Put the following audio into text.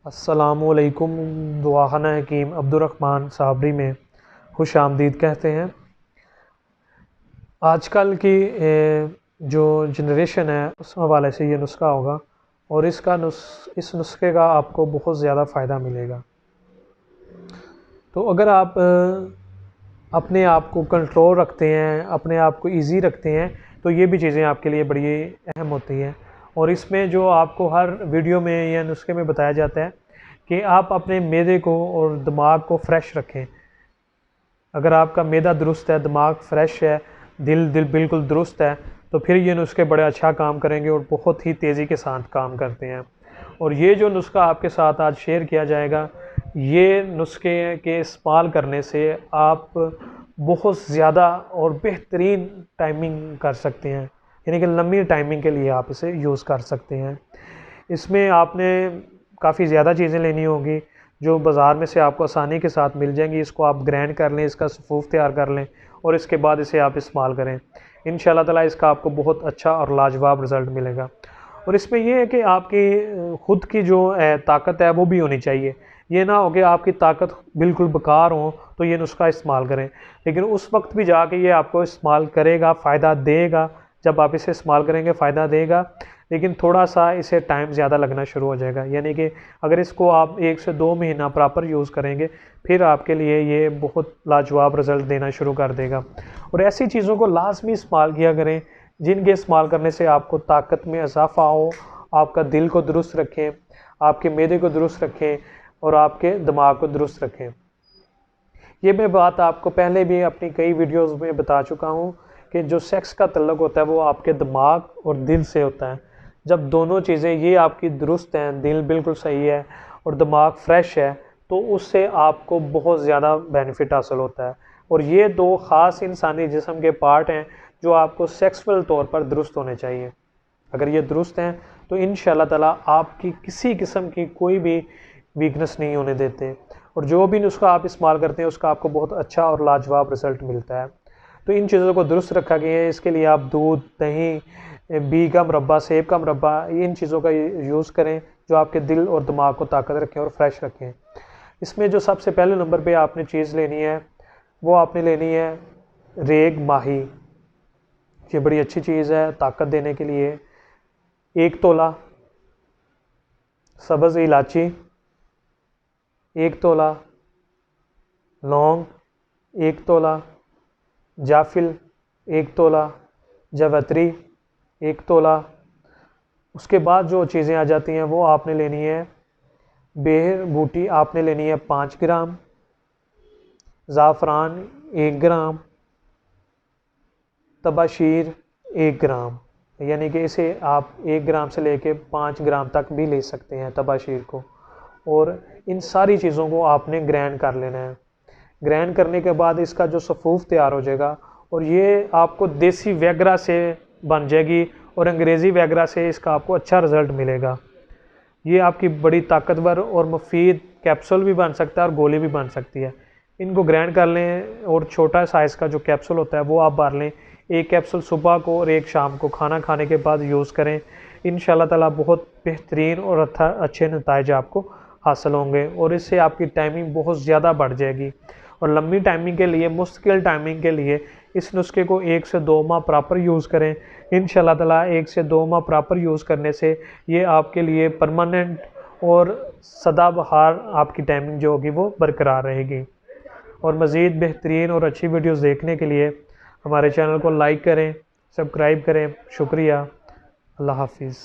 अस्सलामुअलैकुम। दुआखाना हकीम अब्दुर्रहमान साबरी में खुश आमदीद कहते हैं। आजकल की जो जनरेशन है उस हवाले से ये नुस्खा होगा और इस नुस्खे का आपको बहुत ज़्यादा फ़ायदा मिलेगा। तो अगर आप अपने आप को कंट्रोल रखते हैं, अपने आप को इजी रखते हैं, तो ये भी चीज़ें आपके लिए बड़ी अहम होती हैं। और इसमें जो आपको हर वीडियो में या नुस्खे में बताया जाता है कि आप अपने मैदे को और दिमाग को फ्रेश रखें। अगर आपका मैदा दुरुस्त है, दिमाग फ्रेश है, दिल बिल्कुल दुरुस्त है, तो फिर ये नुस्खे बड़े अच्छा काम करेंगे और बहुत ही तेज़ी के साथ काम करते हैं। और ये जो नुस्खा आपके साथ आज शेयर किया जाएगा, ये नुस्खे के इस्तेमाल करने से आप बहुत ज़्यादा और बेहतरीन टाइमिंग कर सकते हैं, यानी कि लंबी टाइमिंग के लिए आप इसे यूज़ कर सकते हैं। इसमें आपने काफ़ी ज़्यादा चीज़ें लेनी होंगी जो बाज़ार में से आपको आसानी के साथ मिल जाएंगी। इसको आप ग्राइंड कर लें, इसका सफ़ूफ तैयार कर लें और इसके बाद इसे आप इस्तेमाल करें। इंशाल्लाह ताला इसका आपको बहुत अच्छा और लाजवाब रिज़ल्ट मिलेगा। और इसमें यह है कि आपकी ख़ुद की जो ताकत है वो भी होनी चाहिए। ये ना हो कि आपकी ताकत बिल्कुल बेकार हो तो ये नुस्खा इस्तेमाल करें, लेकिन उस वक्त भी जाके ये आपको इस्तेमाल करेगा, फ़ायदा देगा। जब आप इसे इस्तेमाल करेंगे फ़ायदा देगा, लेकिन थोड़ा सा इसे टाइम ज़्यादा लगना शुरू हो जाएगा। यानी कि अगर इसको आप 1 से 2 महीना प्रॉपर यूज़ करेंगे, फिर आपके लिए ये बहुत लाजवाब रिज़ल्ट देना शुरू कर देगा। और ऐसी चीज़ों को लाजमी इस्तेमाल किया करें जिनके इस्तेमाल करने से आपको ताकत में इजाफ़ा हो, आपका दिल को दुरुस्त रखें, आपके मैदे को दुरुस्त रखें और आपके दिमाग को दुरुस्त रखें। ये मैं बात आपको पहले भी अपनी कई वीडियोज़ में बता चुका हूँ कि जो सेक्स का तल्लुक़ होता है वो आपके दिमाग और दिल से होता है। जब दोनों चीज़ें ये आपकी दुरुस्त हैं, दिल बिल्कुल सही है और दिमाग फ्रेश है, तो उससे आपको बहुत ज़्यादा बेनिफिट हासिल होता है। और ये दो ख़ास इंसानी जिस्म के पार्ट हैं जो आपको सेक्सुअल तौर पर दुरुस्त होने चाहिए। अगर ये दुरुस्त हैं तो इंशाल्लाह ताला आपकी किसी किस्म की कोई भी वीकनेस नहीं होने देते। और जो भी नुस्खा आप इस्तेमाल करते हैं उसका आपको बहुत अच्छा और लाजवाब रिज़ल्ट मिलता है। तो इन चीज़ों को दुरुस्त रखा गया है। इसके लिए आप दूध, दही, बी का मुरब्बा, सेब का मुरब्बा, इन चीज़ों का यूज़ करें जो आपके दिल और दिमाग को ताकत रखें और फ्रेश रखें। इसमें जो सबसे पहले नंबर पे आपने चीज़ लेनी है वो आपने लेनी है रेग माही। ये बड़ी अच्छी चीज़ है ताकत देने के लिए। 1 तोला सब्ज़ इलायची, 1 तोला लौंग, 1 तोला जाफिल, 1 तोला जावित्री, 1 तोला। उसके बाद जो चीज़ें आ जाती हैं वो आपने लेनी है बेर बूटी, आपने लेनी है 5 ग्राम, ज़ाफ़रान 1 ग्राम, तबाशीर 1 ग्राम। यानी कि इसे आप 1 ग्राम से लेके 5 ग्राम तक भी ले सकते हैं तबाशीर को। और इन सारी चीज़ों को आपने ग्राइंड कर लेना है। ग्राइंड करने के बाद इसका जो सफ़ूफ तैयार हो जाएगा और ये आपको देसी वैगरा से बन जाएगी और अंग्रेज़ी वैगरा से इसका आपको अच्छा रिज़ल्ट मिलेगा। ये आपकी बड़ी ताकतवर और मुफीद कैप्सूल भी बन सकता है और गोली भी बन सकती है। इनको ग्राइंड कर लें और छोटा साइज़ का जो कैप्सूल होता है वो आप भर लें। 1 कैप्सूल सुबह को और 1 शाम को खाना खाने के बाद यूज़ करें। इंशाल्लाह ताला बहुत बेहतरीन और अच्छे नतीजे आपको हासिल होंगे और इससे आपकी टाइमिंग बहुत ज़्यादा बढ़ जाएगी। और लंबी टाइमिंग के लिए, मुश्किल टाइमिंग के लिए इस नुस्खे को 1 से 2 माह प्रॉपर यूज़ करें। इंशाल्लाह ताला 1 से 2 माह प्रॉपर यूज़ करने से ये आपके लिए परमानेंट और सदाबहार आपकी टाइमिंग जो होगी वो बरकरार रहेगी। और मज़ीद बेहतरीन और अच्छी वीडियोज़ देखने के लिए हमारे चैनल को लाइक करें, सब्सक्राइब करें। शुक्रिया। अल्लाह हाफिज़।